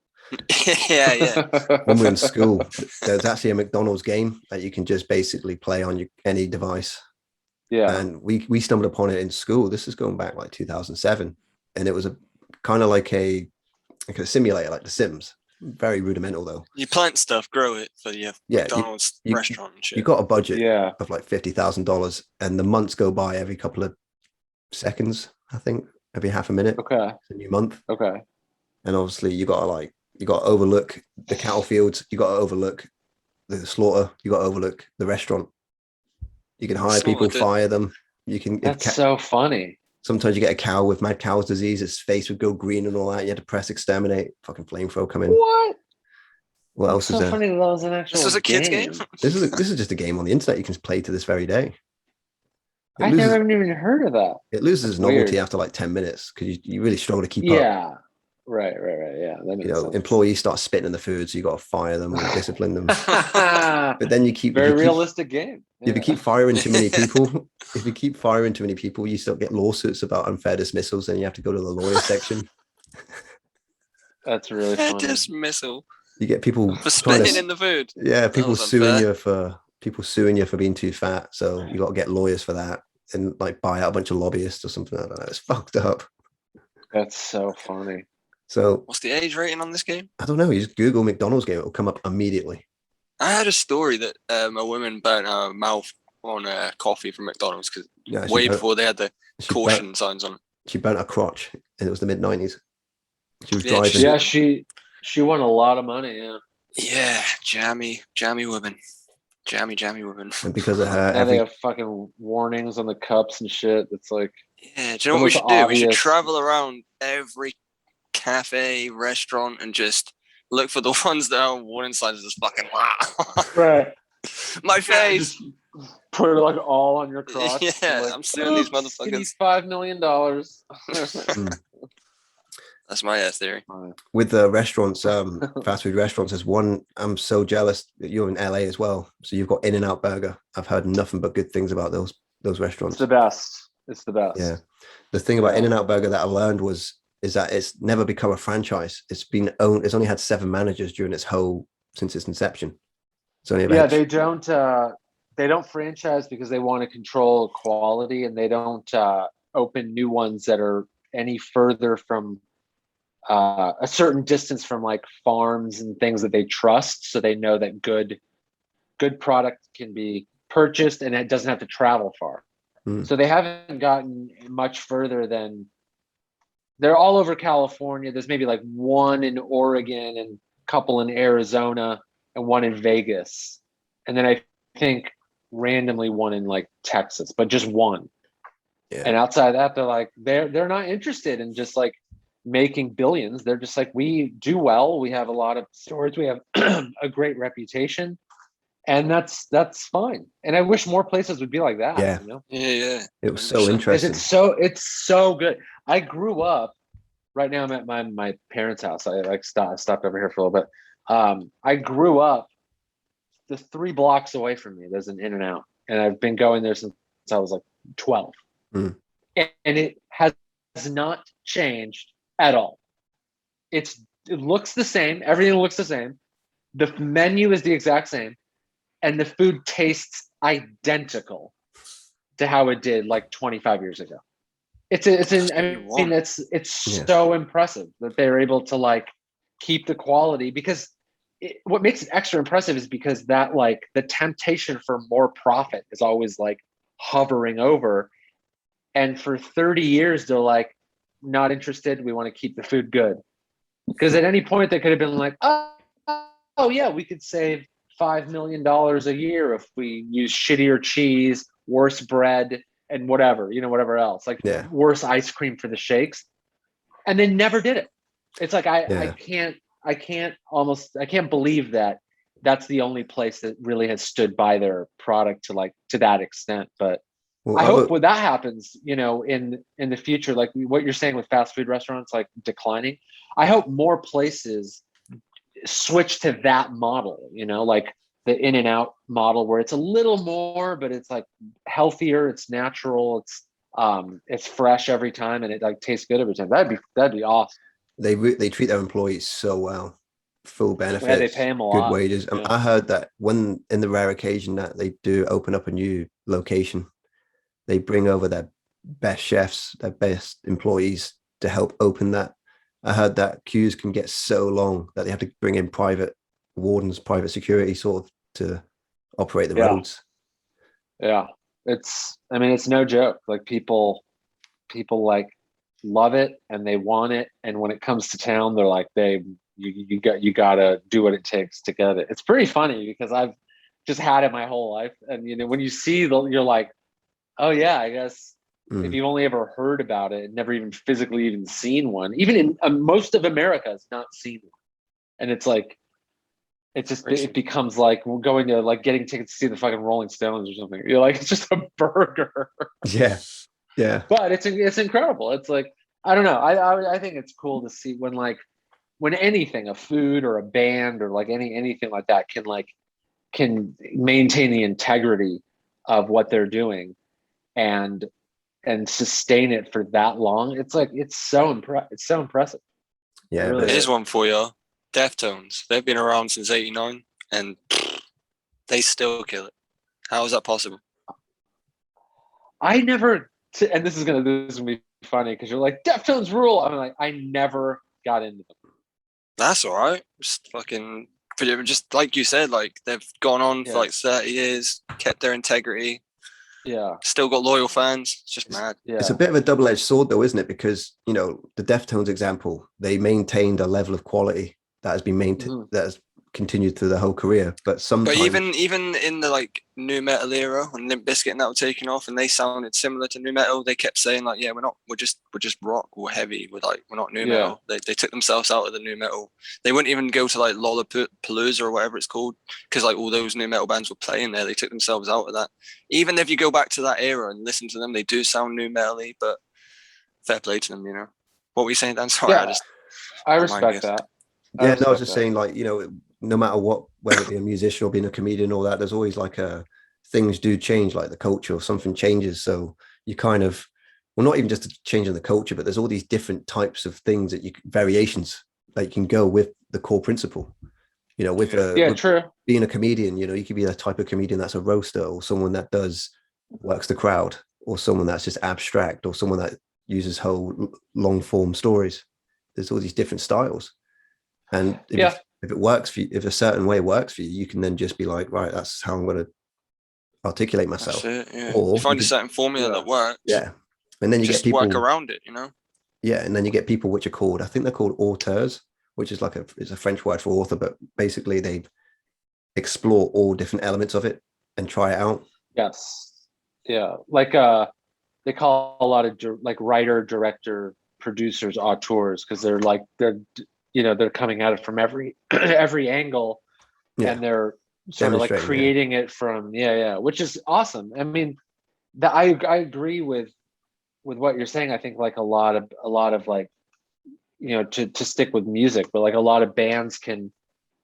yeah. When we were in school, there's actually a McDonald's game that you can just basically play on any device. Yeah. And we stumbled upon it in school. This is going back like 2007, and it was a kind of like a simulator, like The Sims. Very rudimental though. You plant stuff, grow it for your McDonald's restaurant and shit. You got a budget of like $50,000, and the months go by every couple of seconds, I think. Every half a minute. Okay. It's a new month. Okay. And obviously you got to overlook the cattle fields. You got to overlook the slaughter. You got to overlook the restaurant. You can hire people, fire them. You can. That's so funny. Sometimes you get a cow with mad cow's disease. Its face would go green and all that. You had to press exterminate. Fucking flamethrower come in. What else is there? Funny that was an actual. This is a kid's game. This is just a game on the internet you can play to this very day. I never even heard of that. It loses its novelty after like 10 minutes because you really struggle to keep up. Yeah. Right. Yeah. That makes sense. Employees start spitting in the food, so you got to fire them and discipline them. But then you keep realistic game. Yeah. If you keep firing too many people, you still get lawsuits about unfair dismissals, and you have to go to the lawyer section. That's really funny. Dismissal. You get people for spitting in the food. Yeah, people suing you for being too fat, so you got to get lawyers for that and like buy out a bunch of lobbyists or something like that. It's fucked up. That's so funny. So what's the age rating on this game? I don't know. You just Google McDonald's game, it will come up immediately. I had a story that a woman burnt her mouth on coffee from McDonald's because before they had the caution signs on it. She burnt her crotch, and it was the mid-90s. She was driving. Yeah, she won a lot of money. Yeah, jammy women. Jammy women. And because of her, and they have fucking warnings on the cups and shit. It's like, yeah. Do you know what we should do? We should travel around every cafe, restaurant, and just look for the ones that are warning signs. Just fucking right. My face. Put it like all on your crotch. Yeah, like, I'm suing these motherfuckers. $5 million. That's my theory. With the restaurants, fast food restaurants, there's one. I'm so jealous that you're in LA as well. So you've got In-N-Out Burger. I've heard nothing but good things about those restaurants. It's the best. Yeah. The thing about In-N-Out Burger that I learned is that it's never become a franchise. It's been owned. It's only had 7 managers since its inception. It's only they don't franchise because they want to control quality, and they don't open new ones that are any further from a certain distance from like farms and things that they trust, so they know that good product can be purchased and it doesn't have to travel far. So they haven't gotten much further than they're all over California. There's maybe like one in Oregon and a couple in Arizona and one in Vegas. And then I think randomly one in like Texas, but just one. Yeah. And outside of that, they're like, they're not interested in just like making billions. They're just like, we do well. We have a lot of stores. We have a great reputation. And that's fine. And I wish more places would be like that. Yeah. You know? Yeah. It was so interesting. It's so good. I grew up, right now I'm at my parents' house. I like stopped over here for a little bit. I grew up the 3 blocks away from me. There's an In-N-Out. And I've been going there since I was like 12. And it has not changed at all. It looks the same. Everything looks the same. The menu is the exact same. And the food tastes identical to how it did like 25 years ago. It's so impressive that they're able to like keep the quality, because what makes it extra impressive is because that like the temptation for more profit is always like hovering over. And for 30 years, they're like, not interested. We want to keep the food good. Because at any point they could have been like, oh yeah, we could save $5 million a year if we use shittier cheese, worse bread, and whatever else, like worse ice cream for the shakes. And they never did it. It's like I can't believe that that's the only place that really has stood by their product to that extent. But I hope when that happens, in the future, like what you're saying with fast food restaurants like declining, I hope more places switch to that model, like the In-N-Out model, where it's a little more, but it's like healthier, it's natural, it's fresh every time, and it like tastes good every time. That'd be awesome. They treat their employees so well, full benefits, they pay them a good lot. wages. Yeah. I heard that when, in the rare occasion that they do open up a new location, they bring over their best chefs, their best employees to help open that. I heard that queues can get so long that they have to bring in private wardens, private security sort of to operate the roads. Yeah. It's no joke. Like people like love it and they want it. And when it comes to town, they're like, you gotta do what it takes to get it. It's pretty funny because I've just had it my whole life. And when you see you're like, oh yeah, I guess if you've only ever heard about it and never even physically even seen one, even in most of America has not seen one. And it's like, it becomes like we're going to like getting tickets to see the fucking Rolling Stones or something. You're like, it's just a burger. Yeah. But it's incredible. It's like, I don't know. I think it's cool to see when anything, a food or a band or like anything like that can maintain the integrity of what they're doing and sustain it for that long. It's like it's so impressive. Yeah, really here's one for you. Deftones. They've been around since '89 and they still kill it. How is that possible? I never, and this is gonna be funny because you're like, Deftones rule. I'm like, I never got into them. That's all right. Just like you said, like they've gone on for like 30 years, kept their integrity. Yeah. Still got loyal fans. It's just mad. Yeah. It's a bit of a double-edged sword though, isn't it? Because, the Deftones example, they maintained a level of quality that has been maintained, that has continued through the whole career. But sometimes, even in the like new metal era, when Limp Bizkit and that were taking off, and they sounded similar to new metal, they kept saying like, yeah, we're just rock, we're heavy, we're not new metal. They took themselves out of the new metal. They wouldn't even go to like Lollapalooza or whatever it's called, because like all those new metal bands were playing there. They took themselves out of that. Even if you go back to that era and listen to them, they do sound new metal-y, but fair play to them. What were you saying, Dan? Sorry, I respect that. I was just saying, like, no matter what, whether it be a musician or being a comedian or that, there's always like things do change, like the culture or something changes. So you kind of, well, not even just a change in the culture, but there's all these different types of things that variations that you can go with the core principle. True. Being a comedian, you could be the type of comedian that's a roaster, or someone that works the crowd, or someone that's just abstract, or someone that uses whole long form stories. There's all these different styles. And if it works for you, if a certain way works for you, you can then just be like, right, that's how I'm going to articulate myself. That's it, yeah. Or you find a certain formula that works. Yeah. And then you just get people work around it, Yeah, and then you get people which are called, I think they're called auteurs, which is like it's a French word for author, but basically they explore all different elements of it and try it out. Yes. Yeah. Like they call a lot of like writer, director, producers auteurs, because they're coming at it from every every angle, and they're sort of like creating it from which is awesome. I mean, I agree with what you're saying. I think like a lot of like, to stick with music, but like a lot of bands can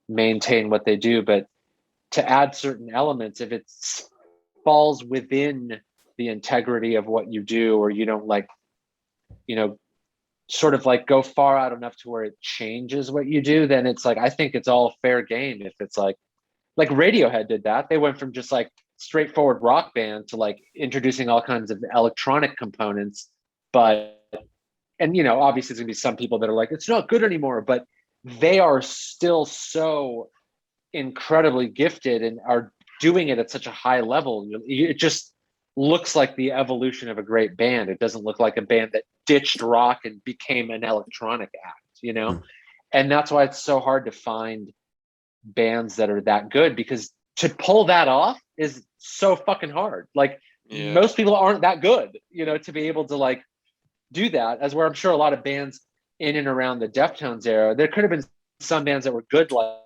maintain what they do, but to add certain elements, if it falls within the integrity of what you do, or you don't like, sort of like go far out enough to where it changes what you do, then it's like, I think it's all fair game. If it's like Radiohead did that, they went from just like straightforward rock band to like introducing all kinds of electronic components, and obviously there's gonna be some people that are like, it's not good anymore, but they are still so incredibly gifted and are doing it at such a high level. It just looks like the evolution of a great band. It doesn't look like a band that ditched rock and became an electronic act, and that's why it's so hard to find bands that are that good, because to pull that off is so fucking hard. Like most people aren't that good, to be able to like do that, as where I'm sure a lot of bands in and around the Deftones era, there could have been some bands that were good like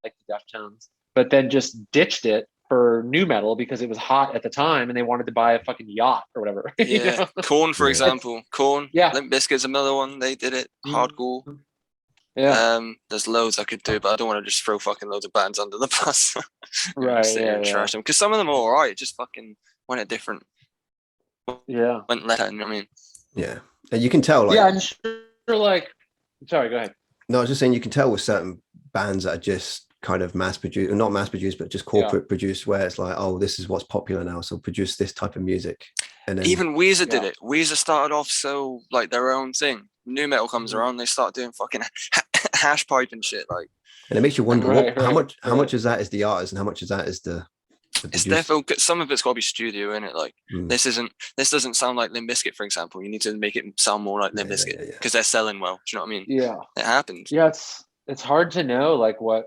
the Deftones, but then just ditched it for new metal because it was hot at the time and they wanted to buy a fucking yacht or whatever. Yeah. Korn, for example. Korn. Yeah. Limp Bizkit's another one. They did it. Hardcore. Yeah. There's loads I could do, but I don't want to just throw fucking loads of bands under the bus. Right. And trash them. Because some of them are alright, just fucking went a different. Yeah. Went left, you know what I mean? Yeah. And you can tell, like, I'm sure, like, sorry, go ahead. No, I was just saying, you can tell with certain bands that are just kind of mass produced, or not mass produced, but just corporate produced, where it's like, oh, this is what's popular now, so produce this type of music. And then even Weezer did it. Weezer started off so like their own thing. New metal comes around, they start doing fucking hash pipe and shit, like. And it makes you wonder how much is that is the artist and how much is that is the it's definitely, some of it's got to be studio in it. Like this doesn't sound like Limp Bizkit, for example. You need to make it sound more like Limp Bizkit because they're selling well. Do you know what I mean? Yeah, it happens. Yeah, it's hard to know like where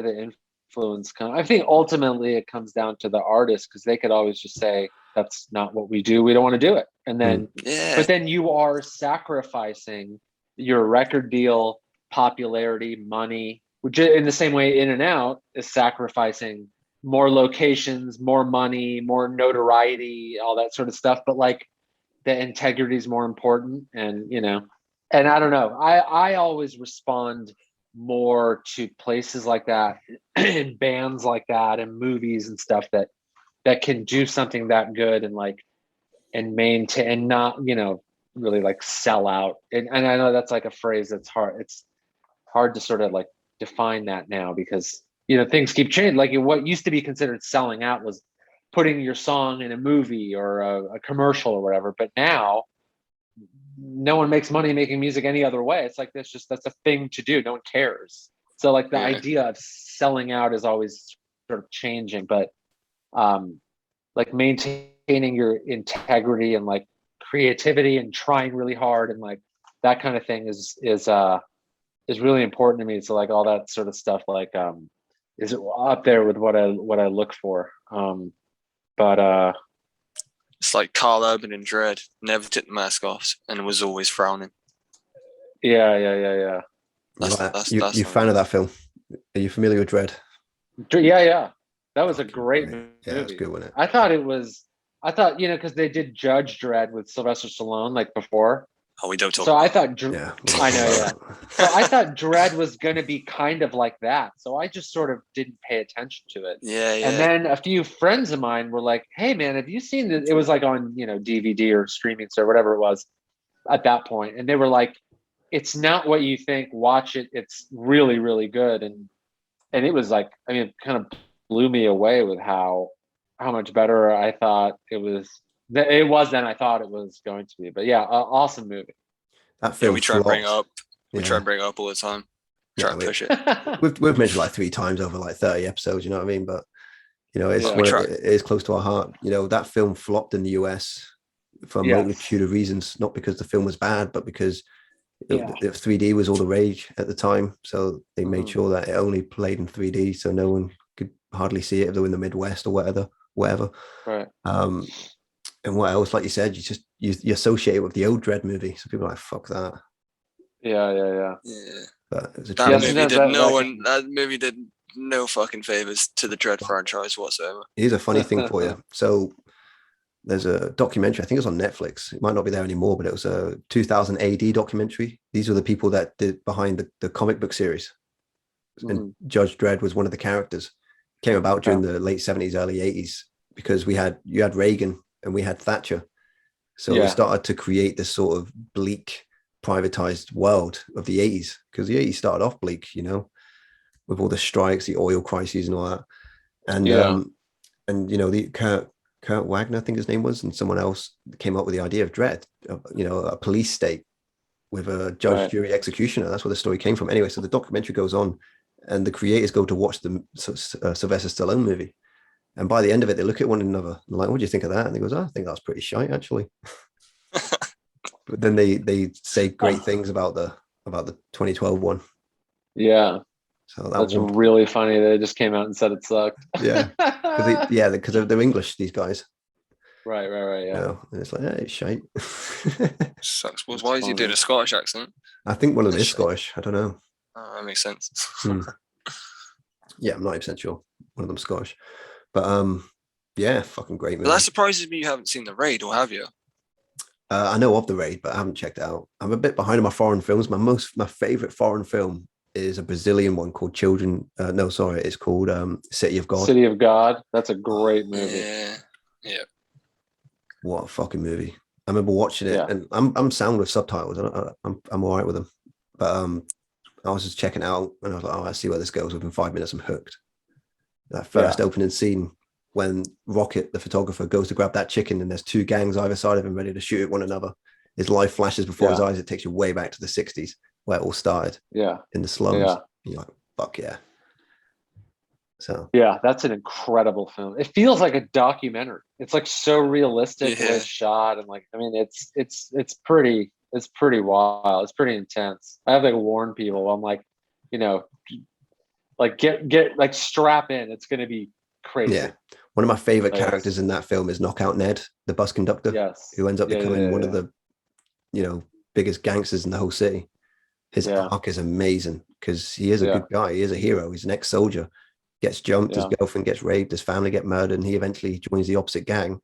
the influence comes. I think ultimately it comes down to the artist, because they could always just say that's not what we do. We don't want to do it, and then but then you are sacrificing your record deal, popularity, money, which in the same way In and Out is sacrificing more locations, more money, more notoriety, all that sort of stuff. But like the integrity is more important. And, and I don't know, I always respond more to places like that and bands like that and movies and stuff that can do something that good and like, and maintain and not, really like sell out. And I know that's like a phrase that's hard. It's hard to sort of like define that now, because things keep changing. Like what used to be considered selling out was putting your song in a movie or a commercial or whatever. But now no one makes money making music any other way. It's like, that's a thing to do. No one cares. So like the idea of selling out is always sort of changing, but like maintaining your integrity and like creativity and trying really hard and like that kind of thing is really important to me. So like all that sort of stuff, like is up there with what I look for. But it's like Carl Urban in Dredd, never took the mask off and was always frowning. Yeah. You fan of that film? Are you familiar with Dredd? Yeah. That was a great movie. Yeah, it was good, wasn't it? I thought, because they did Judge Dredd with Sylvester Stallone like before. Oh, we don't talk. So I thought, yeah. I know, yeah. So I thought Dredd was going to be kind of like that. So I just sort of didn't pay attention to it. Yeah. And then a few friends of mine were like, "Hey, man, have you seen this?" It was like on, DVD or streaming or whatever it was at that point. And they were like, "It's not what you think. Watch it. It's really, really good." And it was like, I mean, it kind of blew me away with how much better I thought it was. It was than I thought it was going to be. But yeah, awesome movie. That film we try to bring up. We try to bring it up all the time. Try to push it. We've mentioned like 3 times over like 30 episodes, you know what I mean? But it is close to our heart. That film flopped in the US for a multitude of reasons, not because the film was bad, but because The 3D was all the rage at the time, so they made sure that it only played in 3D, so no one could hardly see it if they were in the Midwest or whatever. Right. And what else? Like you said, you associate it with the old Dredd movie, so people are like, fuck that. Yeah. But it was that movie did no fucking favors to the Dredd franchise whatsoever. Here's a funny thing for you. So there's a documentary, I think it's on Netflix. It might not be there anymore, but it was a 2000 AD documentary. These were the people that did behind the comic book series. And Judge Dredd was one of the characters. Came about during the late 70s, early 80s, because you had Reagan and we had Thatcher. So we started to create this sort of bleak, privatized world of the 80s, because the 80s started off bleak, with all the strikes, the oil crises and all that. And the Kurt Wagner, I think his name was, and someone else came up with the idea of Dredd, a police state with a judge, jury, executioner. That's where the story came from. Anyway, so the documentary goes on, and the creators go to watch the Sylvester Stallone movie. And by the end of it, they look at one another and like, what do you think of that? And he goes, I think that's pretty shite, actually. But then they say great things about the 2012 one. Yeah. So that's really funny. They just came out and said it sucked. Yeah. Because they're English, these guys. Right. Yeah. And it's like, it's shite. Sucks. Well, why is he doing a Scottish accent? I think one of them is Scottish. I don't know. Oh, that makes sense. Yeah, I'm not 100% sure. One of them Scottish. But fucking great movie. But that surprises me you haven't seen The Raid, or have you? I know of The Raid, but I haven't checked it out. I'm a bit behind on my foreign films. My favorite foreign film is a Brazilian one called it's called City of God. City of God. That's a great movie. Yeah. What a fucking movie. I remember watching it, and I'm sound with subtitles. I'm all right with them. But I was just checking out, and I was like, I see where this goes. Within 5 minutes, I'm hooked. That first opening scene when Rocket, the photographer, goes to grab that chicken, and there's two gangs either side of him ready to shoot at one another. His life flashes before his eyes. It takes you way back to the 60s where it all started. Yeah. In the slums. Yeah. You're like, fuck yeah. So that's an incredible film. It feels like a documentary. It's like so realistic the way it's shot, and like, I mean, it's pretty wild. It's pretty intense. I have to warn people. I'm like, like get like strap in. It's gonna be crazy. Yeah. One of my favorite characters in that film is Knockout Ned, the bus conductor, who ends up becoming one of the, biggest gangsters in the whole city. His arc is amazing because he is a good guy. He is a hero. He's an ex-soldier. Gets jumped, his girlfriend gets raped, his family get murdered, and he eventually joins the opposite gang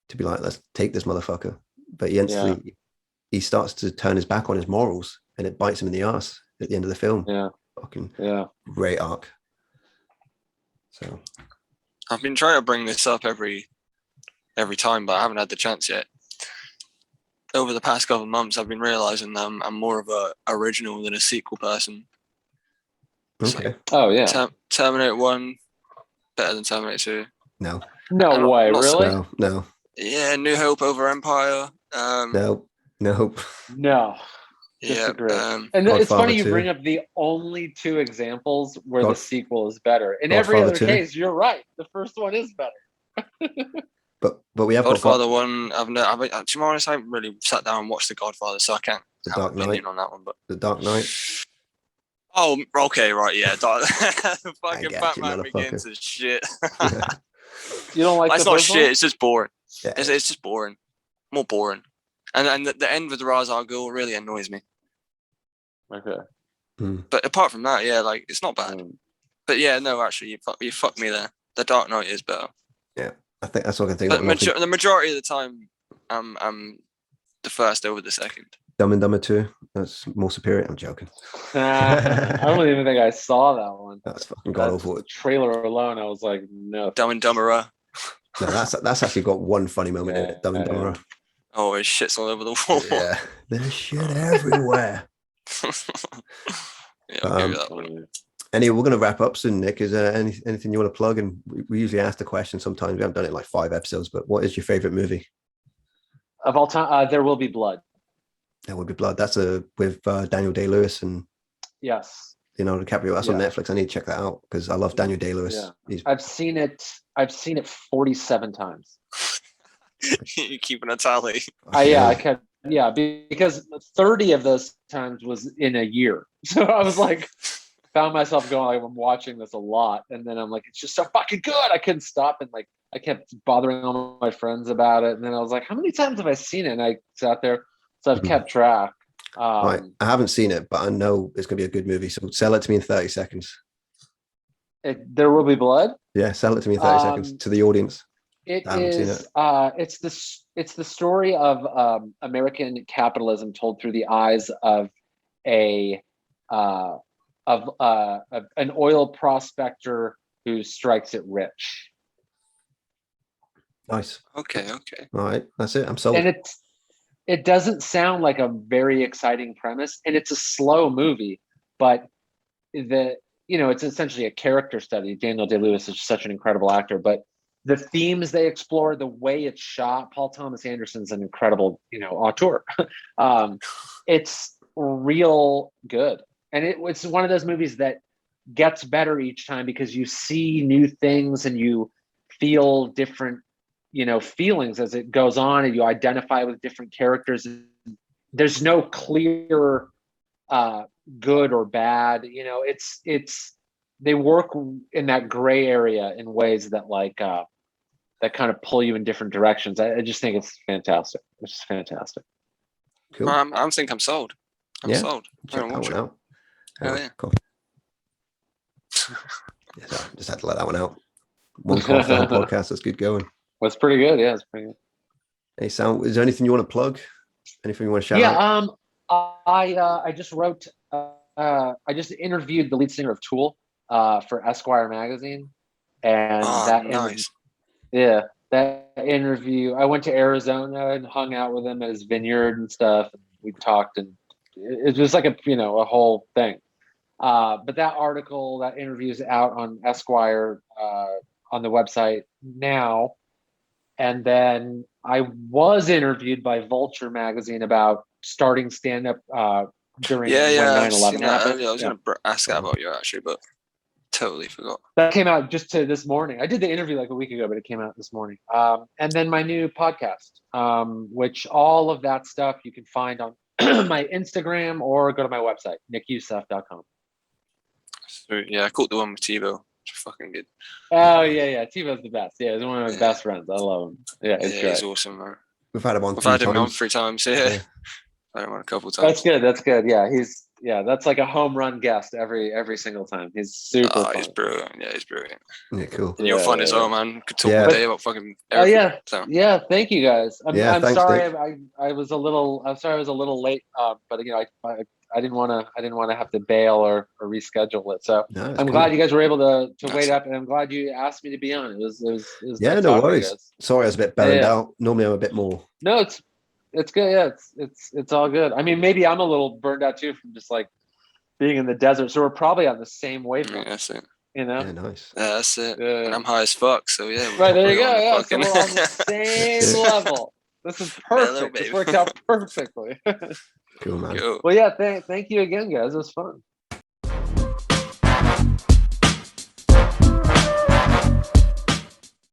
to be like, let's take this motherfucker. But he starts to turn his back on his morals, and it bites him in the ass at the end of the film. Great arc. So I've been trying to bring this up every time, but I haven't had the chance yet. Over the past couple of months, I've been realizing that I'm more of a original than a sequel person. Okay. So, Terminator 1 better than Terminator 2. No way, really? No. Yeah, New Hope over Empire. No. Disagree. And it's funny you bring up the only two examples where the sequel is better. In every other case, you're right. The first one is better. but we have Godfather 1. To be honest, I haven't really sat down and watched The Godfather, so I can't have an opinion on that one. But The Dark Knight. Oh, okay, right, yeah. Fucking Batman Begins is shit. You don't like that's not shit. It's just boring. Yeah. It's just boring, more boring. And the end with the Ra's al Ghul really annoys me. Okay. But apart from that, like it's not bad. But no, actually, you fucked me there. The Dark Knight is better. Yeah, I think that's what I think. But the majority of the time, I'm the first over the second. Dumb and Dumber 2. That's more superior. I'm joking. I don't even think I saw that one. That's fucking god awful. The trailer alone, I was like, no. Dumb and Dumberer. No, that's actually got one funny moment in it. Dumb and Dumberer. Oh, it shit's all over the wall. Yeah, there's shit everywhere. Maybe that one. Anyway, we're going to wrap up soon, Nick. Is there anything you want to plug? And we usually ask the question sometimes. We haven't done it in like 5 episodes, but what is your favorite movie? Of all time, There Will Be Blood. There Will Be Blood. That's with Daniel Day-Lewis and Leonardo DiCaprio. That's on Netflix. I need to check that out because I love Daniel Day-Lewis. Yeah. I've seen it 47 times. You keeping a tally? I kept yeah, because 30 of those times was in a year. So I was like, found myself going, like, I'm watching this a lot. And then I'm like, it's just so fucking good. I couldn't stop. And like, I kept bothering all my friends about it. And then I was like, how many times have I seen it? And I sat there. So I've kept track. Right. I haven't seen it, but I know it's going to be a good movie. So sell it to me in 30 seconds. There Will Be Blood? Yeah, sell it to me in 30 seconds to the audience. It is. It's the story of American capitalism told through the eyes of an oil prospector who strikes it rich. Nice. Okay. All right, that's it. I'm sold. And it doesn't sound like a very exciting premise, and it's a slow movie, but it's essentially a character study. Daniel Day-Lewis is such an incredible actor, but the themes they explore, the way it's shot, Paul Thomas Anderson's an incredible, auteur. It's real good. And it's one of those movies that gets better each time because you see new things and you feel different, feelings as it goes on, and you identify with different characters. There's no clear good or bad. They work in that gray area in ways that that kind of pull you in different directions. I just think it's fantastic. It's just fantastic. Cool. I think I'm sold. I'm sold. Check that one out. Hell yeah. Cool. Just had to let that one out. One call film podcast. That's good going. That's pretty good. Yeah, it's pretty good. Hey, Sam, is there anything you want to plug? Anything you want to shout out? I just wrote. I just interviewed the lead singer of Tool for Esquire magazine, and nice. That interview. I went to Arizona and hung out with him at his vineyard and stuff. And we talked, and it was like a whole thing. But that interview is out on Esquire on the website now. And then I was interviewed by Vulture magazine about starting stand-up during when 9/11 happened. I was going to ask that about you actually, but totally forgot. That came out just this morning. I did the interview like a week ago, but it came out this morning. And then my new podcast, which all of that stuff you can find on my Instagram or go to my website, nickyoussef.com. Sweet. Yeah, I caught the one with TiVo. Fucking good. Oh yeah. TiVo's the best. Yeah, he's one of my best friends. I love him. Yeah, he's awesome, man. We've had him on. I've had him on 3 times. Yeah. I've had him on a couple of times. That's good. Yeah, that's like a home run guest every single time. He's super fun. He's brilliant. Yeah, he's brilliant. Yeah, cool. And you're fun as well, man. Could talk all day about fucking everything. Yeah. Thank you guys. I'm sorry. Nick. I was a little late. But I didn't want to have to bail or reschedule it. So I'm glad you guys were able to wait up, and I'm glad you asked me to be on. It was no worries. Sorry, I was a bit burned out. Normally, I'm a bit more. No, it's good. Yeah, it's all good. I mean, maybe I'm a little burned out too from just like being in the desert. So we're probably on the same wavelength. That's it. Yeah, nice. Yeah, that's it. And I'm high as fuck. So yeah. Right, there you go. Yeah, so we're on the same level. This is perfect. This worked out perfectly. Cool, man. Cool. Well, yeah. Thank you again, guys. It was fun.